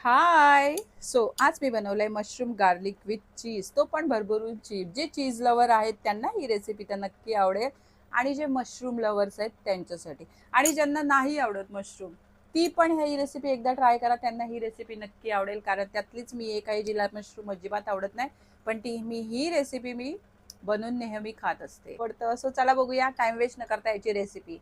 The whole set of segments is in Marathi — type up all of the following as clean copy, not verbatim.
हाय. आज मी बनवलंय मशरूम गार्लिक विथ चीज, तो पण भरभरून चीज. जे चीज लवर आहेत त्यांना ही रेसिपी तर नक्की आवडेल, आणि जे मशरूम लवर्स आहेत त्यांच्यासाठी, आणि ज्यांना नाही आवडत मशरूम, ती पण ही रेसिपी एकदा ट्राय करा. त्यांना ही रेसिपी नक्की आवडेल, कारण त्यातलीच मी एक आहे जिला मशरूम अजिबात आवडत नाही, पण ही रेसिपी मी बनवून नेहमी खात असते. आवडतं. सो चला बघूया, टाइम वेस्ट न करता याची रेसिपी.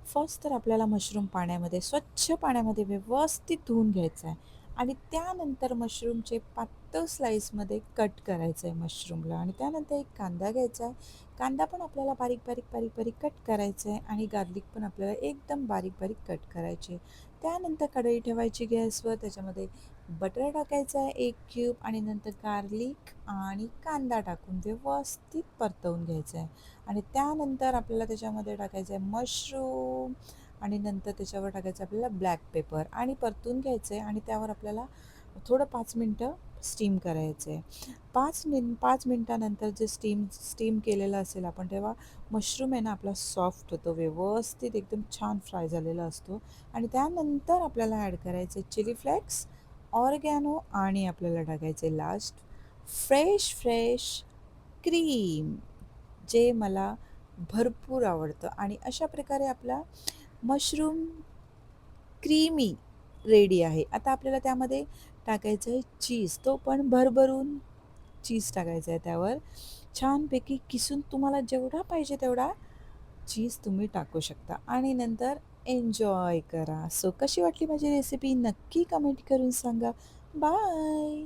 फर्स्ट तर आपल्याला मशरूम पाण्यामध्ये स्वच्छ पाण्यामध्ये व्यवस्थित धुवून घ्यायचं आहे आणि त्यानंतर मशरूमचे पातळ स्लाईसमध्ये कट करायचं आहे मशरूमला. आणि त्यानंतर एक कांदा घ्यायचा आहे. कांदा पण आपल्याला बारीक बारीक बारीक बारीक कट करायचं आहे आणि गार्लिक पण आपल्याला एकदम बारीक बारीक कट करायचे. त्यानंतर कढई ठेवायची गॅसवर, त्याच्यामध्ये बटर टाकायचं आहे 1 क्यूब आणि नंतर गार्लिक आणि कांदा टाकून व्यवस्थित परतवून घ्यायचं आहे. आणि त्यानंतर आपल्याला त्याच्यामध्ये टाकायचं आहे मशरूम आणि नंतर त्याच्यावर टाकायचं आपल्याला ब्लॅक पेपर आणि परतून घ्यायचं आहे. आणि त्यावर आपल्याला थोडं 5 मिनटं स्टीम करायचं आहे. 5 मिनटानंतर जे स्टीम केलेलं असेल आपण, तेव्हा मशरूम आहे ना आपला सॉफ्ट होतो, व्यवस्थित एकदम छान फ्राय झालेला असतो. आणि त्यानंतर आपल्याला ॲड करायचे चिली फ्लेक्स, ऑरगॅनो आणि आपल्याला टाकायचे लास्ट फ्रेश फ्रेश क्रीम, जे मला भरपूर आवडतं. आणि अशा प्रकारे आपला मशरूम क्रीमी रेडी आहे. आता आपल्याला त्यामध्ये टाकायचं आहे चीज, तो पण भरभरून चीज टाकायचा आहे त्यावर. छानपैकी किसून तुम्हाला जेवढा पाहिजे तेवढा चीज तुम्ही टाकू शकता आणि नंतर एन्जॉय करा. सो कशी वाटली माझी रेसिपी नक्की कमेंट करून सांगा. बाय.